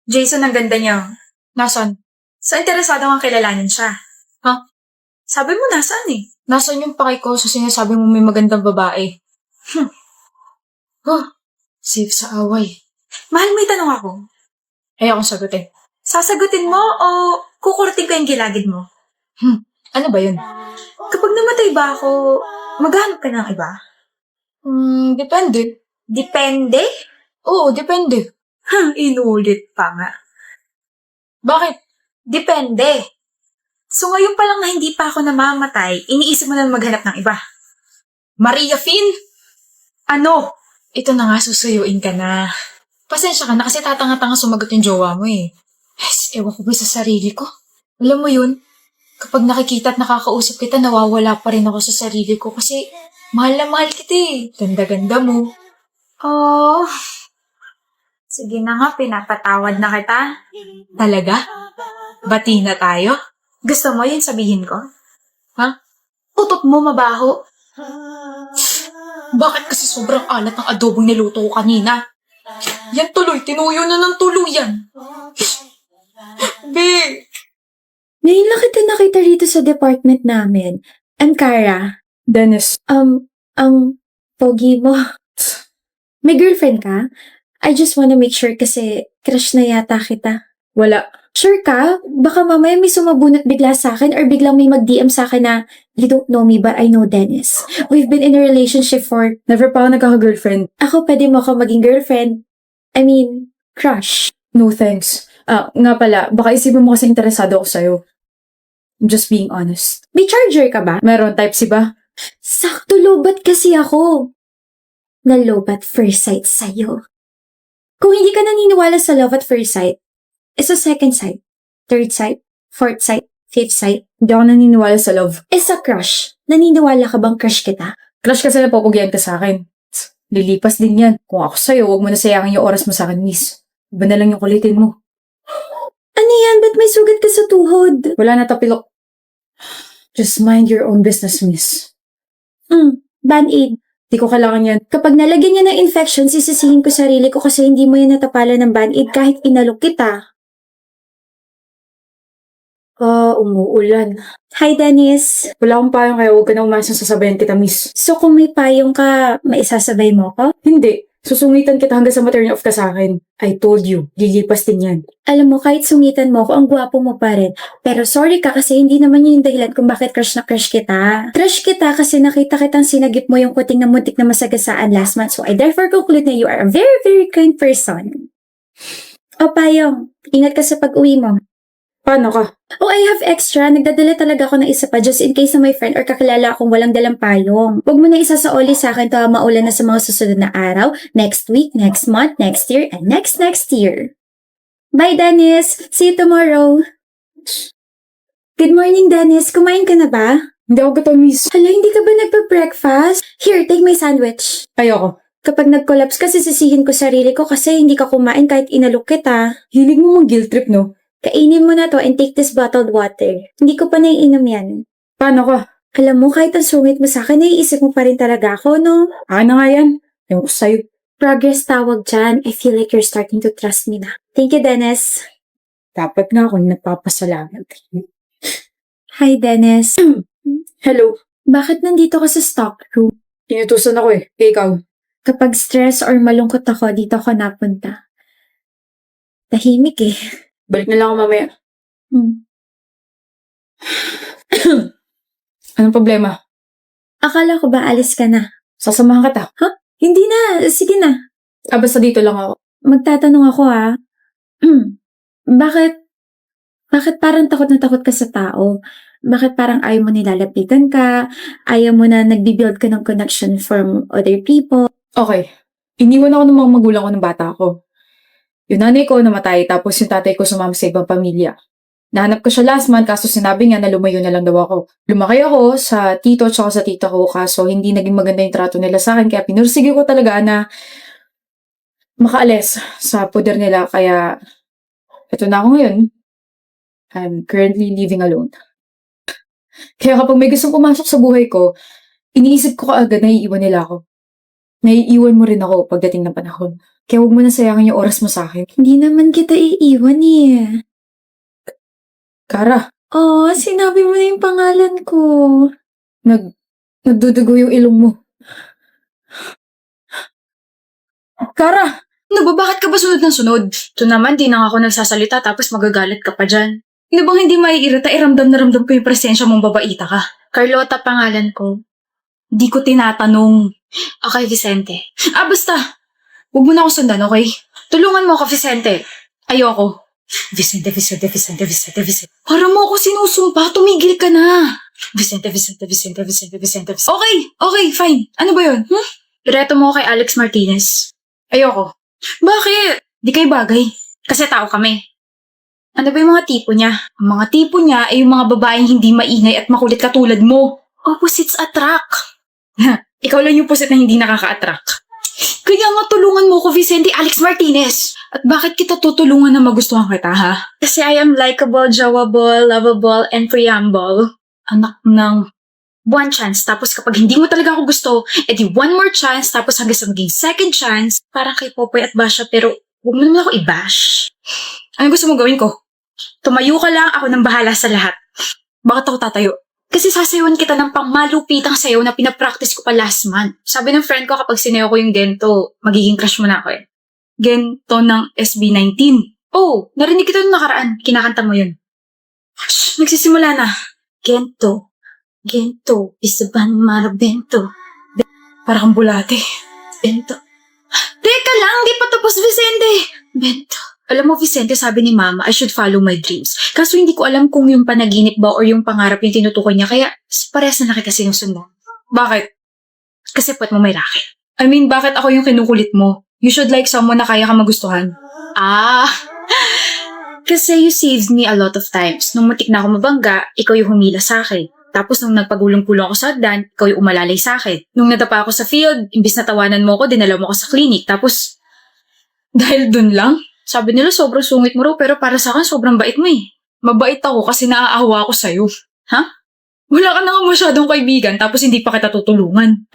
Jason, ang ganda niya. Nasaan? So, interesado kang kilalanin siya. Ha? Sabi mo, nasaan eh? Nasaan yung paki ko sa sinasabi mo may magandang babae? Safe sa away. Mahal, may tanong ako. Ayokong sagutin. Sasagutin mo o kukurting ko yung gilagid mo? Ano ba yun? Kapag namatay ba ako, maghanap ka ng iba? Depende. Depende? Oo, depende. Inulit pa nga. Bakit? Depende. So ngayon pa lang na hindi pa ako namamatay, iniisip mo na maghanap ng iba. Maria Finn! Ano? Ito na nga, susuyuin ka na. Pasensya ka na kasi tatanga-tanga sumagot yung jowa mo eh. Yes, ewan ko ba sa sarili ko? Alam mo yun, kapag nakikita at nakakausap kita, nawawala pa rin ako sa sarili ko kasi mahal na mahal kita eh. Ganda-ganda mo. Oh, sige na nga, pinapatawad na kita. Talaga? Bati na tayo? Gusto mo yun sabihin ko? Ha? Utot mo mabaho. Bakit kasi sobrang alat ng adobong niluto ko kanina? Yan tuloy, tinuyo na ng tuluyan. Be! Ngayon lang kita nakita rito sa department namin. I'm Kara. Dennis. Ang pogi mo. May girlfriend ka? I just wanna make sure kasi crush na yata kita. Wala. Sure ka? Baka mamaya may sumabunot bigla sa akin or biglang may mag-DM sa akin na you don't know me but I know Dennis. We've been in a relationship for... Never pa ako nagkaka-girlfriend. Ako pwede mo ako maging girlfriend. I mean, crush. No thanks. Nga pala, baka isipin mo kasi interesado ako sa'yo. I'm just being honest. May charger ka ba? Meron, Type-C ba? Sakto lobat kasi ako. Nalobat first sight sa'yo. Kung hindi ka naniniwala sa love at first sight, sa second sight, third sight, fourth sight, fifth sight, Hindi ako naniniwala sa love. sa crush, naniniwala ka bang crush kita? Crush kasi napapugyan ka sa akin. Lilipas din yan. Kung ako sa'yo, huwag mo na sayangin yung oras mo sa akin, miss. Iba na lang yung kulitin mo. Ano yan? Ba't may sugat ka sa tuhod? Wala na tapilok. Just mind your own business, miss. Band-aid. Di ko kailangan yan. Kapag nalagyan niya ng infection, sisisihin ko sarili ko kasi hindi mo yan natapalan ng band-aid kahit inalok kita. Umuulan. Hi, Dennis. Wala akong payong kaya huwag ka na umasang sasabayan kita, miss. So kung may payong ka, maisasabay mo ko? Hindi. Susungitan kita hanggang sa ma-turn off ka sa akin. I told you, lilipas din yan. Alam mo, kahit sungitan mo ko, ang gwapo mo pa rin. Pero sorry ka kasi hindi naman yun yung dahilan kung bakit crush na crush kita. Crush kita kasi nakita kitang sinagip mo yung kuting na muntik na masagasaan last month. So I therefore conclude na you are a very, very kind person. O payong, ingat ka sa pag-uwi mo. Paano ka? Oh, I have extra. Nagdadala talaga ako ng isa pa just in case na may friend or kakilala akong walang dalang payong. Huwag mo na isa sa oli sa akin to maulan na sa mga susunod na araw, next week, next month, next year, and next year. Bye, Dennis. See you tomorrow. Good morning, Dennis. Kumain ka na ba? Hindi ako gutom, miss. Hala, hindi ka ba nagpa-breakfast? Here, take my sandwich. Ayoko. Kapag nag-collapse ka, sisisihin ko sarili ko kasi hindi ka kumain kahit inalok kita. Hilig mo mang guilt trip, no? Kainin mo na to and take this bottled water. Hindi ko pa naiinom yan. Paano ka? Alam mo, kahit ang sungit mo sa akin, naiisip mo pa rin talaga ako, no? Ano nga yan? Ewan ko sa'yo. Progress tawag dyan. I feel like you're starting to trust me na. Thank you, Dennis. Dapat nga akong nagpapasalamat. Hi, Dennis. Hello. Bakit nandito ka sa stock room? Inutusan ako eh. Ikaw. Kapag stress or malungkot ako, dito ako napunta. Tahimik eh. Balik na lang ako mamaya. Anong problema? Akala ko ba alis ka na? Sasamahan kita. Hindi na. Sige na. Basta dito lang ako. Magtatanong ako Bakit parang takot na takot ka sa tao? Bakit parang ayaw mo nilalapitan ka? Ayaw mo na nagbibuild ka ng connection from other people? Okay. Iniwan ako ng mga magulang ko ng bata ko. Yung nanay ko namatay, tapos yung tatay ko sumama sa ibang pamilya. Nahanap ko siya last month, kaso sinabi niya na lumayo na lang daw ako. Lumaki ako sa tito at sa tita ko, kaso hindi naging maganda yung trato nila sa akin, kaya pinursige ko talaga na makaalis sa poder nila, kaya eto na ako ngayon. I'm currently living alone. Kaya kapag may gustong pumasok sa buhay ko, iniisip ko kaagad na iiwan nila ako. Naiiwan mo rin ako pagdating ng panahon. Kaya huwag mo na sayangin yung oras mo sa akin. Hindi naman kita iiwan. Kara, Oh, sinabi mo na yung pangalan ko. nagdudugo yung ilong mo. Kara! Ano ba, bakit ka ba sunod ng sunod? Ito naman, di na nga ako nagsasalita tapos magagalit ka pa dyan. Ano bang hindi maiirita? Ramdam na ramdam ko yung presensya mong babaita ka. Carlota pangalan ko. Di ko tinatanong. Okay, Vicente. Basta. Huwag mo na ako sundan, okay? Tulungan mo ako, Vicente. Ayoko. Vicente. Para mo ako sinusumpa, tumigil ka na. Vicente. Okay, fine. Ano ba yun? Ireto mo kay Alex Martinez. Ayoko. Bakit? Di kayo bagay. Kasi tao kami. Ano ba yung mga tipo niya? Ang mga tipo niya ay yung mga babaeng hindi maingay at makulit katulad mo. Opposites attract. Ikaw lang yung pusit na hindi nakaka-attract. Kaya nga tulungan mo ko, Vicente Alex Martinez. At bakit kita tutulungan na magustuhan kita, ha? Kasi I am likable, jawable, lovable, and preamble. Anak ng one chance. Tapos kapag hindi mo talaga ako gusto, edi one more chance. Tapos hanggang sa maging second chance. Parang kay Popoy at Basha, pero huwag mo naman ako i-bash. Ano gusto mo gawin ko? Tumayo ka lang, ako nang bahala sa lahat. Bakit ako tatayo? Kasi sasayawan kita ng pangmalupitang sayaw na pinapractice ko pa last month. Sabi ng friend ko kapag sinayaw ko yung gento, magiging crush mo na ako eh. Gento ng SB19. Oh, narinig kita nung nakaraan. Kinakanta mo yun. Shh, nagsisimula na. Gento. Isaban marabento. Para kang bulate. Bento. Teka lang, di pa tapos, Vicente. Bento. Alam mo, Vicente, sabi ni Mama, I should follow my dreams. Kaso hindi ko alam kung yung panaginip ba or yung pangarap yung tinutukoy niya, kaya parehas na kita sinusundan. Bakit? Kasi puwet mo may racket. I mean, bakit ako yung kinukulit mo? You should like someone na kaya ka magustuhan. Kasi you saved me a lot of times. Nung matik na ako mabangga, ikaw yung humila sa akin. Tapos nung nagpagulong-pulong ako sa hagdan, ikaw yung umalalay sa akin. Nung nadapa ako sa field, imbis na tawanan mo ako, dinala mo ako sa clinic. Tapos, dahil dun lang, sabi nila sobrang sungit mo raw, pero para sa akin sobrang bait mo eh. Mabait ako kasi naaawa ako sa'yo. Ha? Wala ka na nga masyadong kaibigan tapos hindi pa kita tutulungan.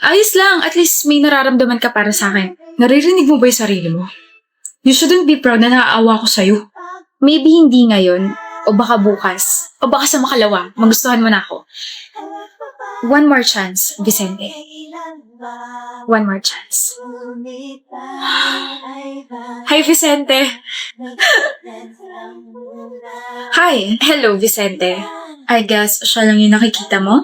Ayos lang, at least may nararamdaman ka para sa akin. Naririnig mo ba yung sarili mo? You shouldn't be proud na naaawa ko sa'yo. Maybe hindi ngayon, o baka bukas, o baka sa makalawa, magustuhan mo na ako. One more chance, Vicente. One more chance. Hi, Vicente. Hi. Hello, Vicente. I guess siya lang yung nakikita mo?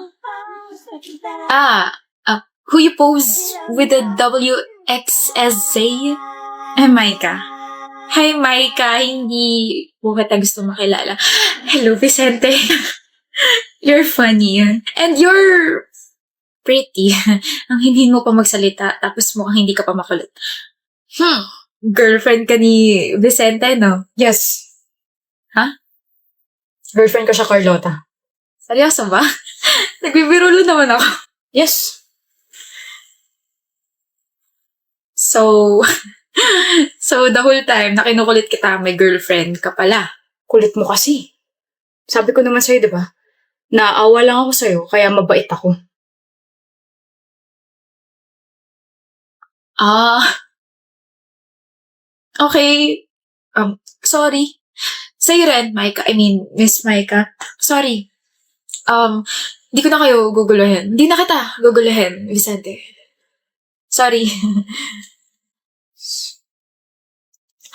Who you pose with the WXSZ? Maika. Hi, Maika. Hindi po kita gusto makilala. Hello, Vicente. You're funny. And you're pretty. Ang hindi mo pa magsalita, tapos mukhang hindi ka pa makulit. Girlfriend ka ni Vicente, no? Yes. Ha? Girlfriend ko siya, Carlota. Seryoso ba? Nagbibiro lang naman ako. Yes. So the whole time na kinukulit kita, may girlfriend ka pala. Kulit mo kasi. Sabi ko naman sa'yo, di ba? Naawa lang ako sa'yo, kaya mabait ako. Okay. Sorry. Sa'yo rin, Micah. I mean, Miss Micah. Sorry. Di ko na kayo guguluhin. Di na kita guguluhin, Vicente. Sorry.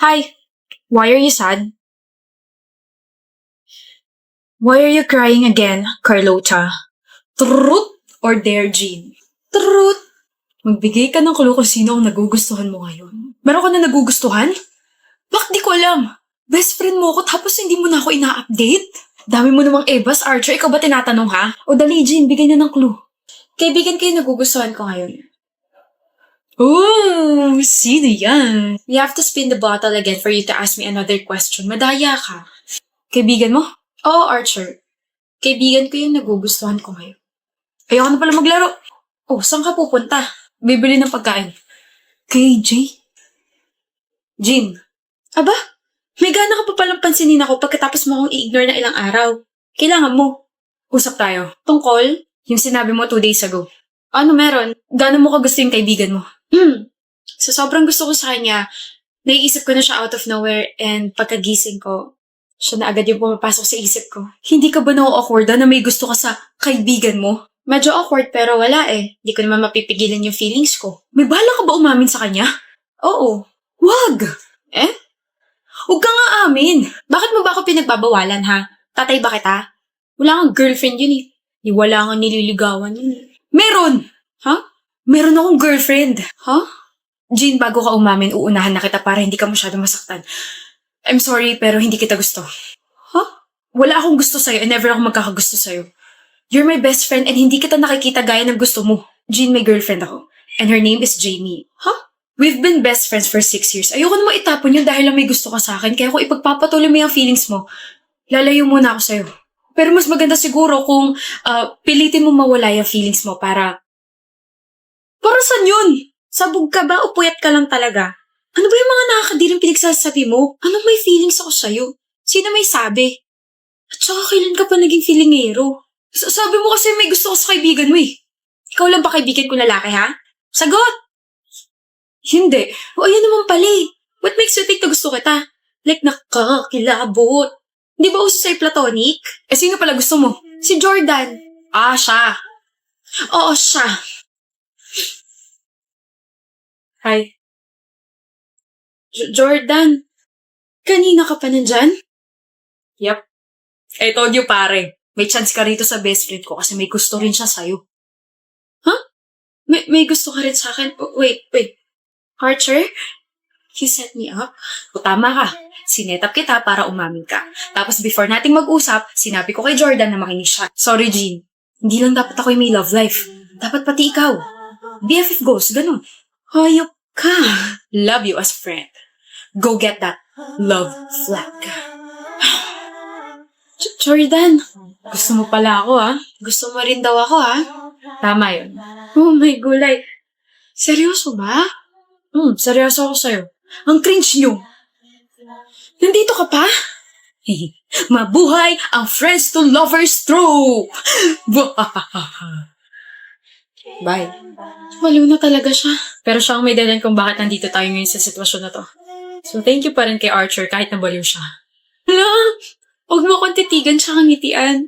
Hi. Why are you sad? Why are you crying again, Carlota? Truth or dare, Jean? Truth. Magbigay ka ng clue kung sino ang nagugustuhan mo ngayon. Meron ka na nagugustuhan? Bakit di ko alam? Best friend mo ako tapos hindi mo na ako ina-update? Dami mo namang Evas, Archer. Ikaw ba tinatanong, ha? O dali, Jean, bigay na ng clue. Kaibigan kayo nagugustuhan ko ngayon. Oh, sino yan? We have to spin the bottle again for you to ask me another question. Madaya ka. Kaibigan mo? Oo, Archer. Kaibigan ko yung nagugustuhan ko ngayon. Ayoko na pala maglaro. Oh, saan ka pupunta? Bibili ng pagkain. Kay Jay? Jean. Aba, may gana ka pa palang pansinin ako pagkatapos mo akong i-ignore na ilang araw. Kailangan mo. Usap tayo. Tungkol? Yung sinabi mo 2 days ago. Ano meron? Gano'n mo ka gusto yung kaibigan mo? So sobrang gusto ko sa kanya, naiisip ko na siya out of nowhere and pagkagising ko, Siya na agad yung pumapasok sa isip ko. Hindi ka ba na-awkward na may gusto ka sa kaibigan mo? Medyo awkward pero wala eh. Hindi ko naman mapipigilan yung feelings ko. May bala ka ba umamin sa kanya? Oo. Wag! Eh? Huwag ka nga amin. Bakit mo ba ako pinagbabawalan ha? Tatay ba kita? Wala kang girlfriend yun eh. Di wala kang nililigawan yun eh. Meron! Ha? Meron akong girlfriend. Ha? Jean, bago ka umamin, uunahan na kita para hindi ka masyado masaktan. I'm sorry, pero hindi kita gusto. Ha? Wala akong gusto sa'yo and never ako magkakagusto sa'yo. You're my best friend and hindi kita nakikita gaya ng gusto mo. Jean, may girlfriend ako. And her name is Jamie. Ha? We've been best friends for 6 years. Ayoko na maitapon yun dahil lang may gusto ka sa akin. Kaya kung ipagpapatuloy mo yung feelings mo, lalayo muna ako sa'yo. Pero mas maganda siguro kung pilitin mo mawala yung feelings mo para... Para saan yun? Sabog ka ba o puyat ka lang talaga? Ano ba yung mga nakakadiring pinagsasabi mo? Anong may feelings ako sa'yo? Sino may sabi? At saka kailan ka pa naging feelingero? Sabi mo kasi may gusto ko sa kaibigan mo eh. Ikaw lang ba kaibigan ko lalaki ha? Sagot! Hindi. O ayan naman pala eh. What makes you think na gusto kita? Like nakakakilabot. Di ba uso sa'yo platonic? Eh sino pala gusto mo? Si Jordan. Ah, siya. Oo, siya. Hi. Jordan, kanina ka pa nandyan? Yep. I told you pare, may chance ka rito sa best friend ko kasi may gusto rin siya sa'yo. Huh? May gusto ka rin sa akin? Wait. Archer? You set me up? O tama ka. Sinetap kita para umamin ka. Tapos before nating mag-usap, sinabi ko kay Jordan na makinig siya. Sorry, Jean. Hindi lang dapat ako yung may love life. Dapat pati ikaw. BFF goals, ganun. Hayop ka. Love you as friend. Go get that love flag. Jordan, gusto mo pala ako ha? Gusto mo rin daw ako ha? Tama yun. Oh my gulay. Seryoso ba? Seryoso ako sa'yo. Ang cringe nyo. Nandito ka pa? Mabuhay ang friends to lovers trope! Bye. Maliw na talaga siya. Pero siya ang may dahilan kung bakit nandito tayo ngayon sa sitwasyon na to. So thank you pa rin kay Archer kahit nabaliw siya. Hala, huwag mo akong titigan siya kang ngitian.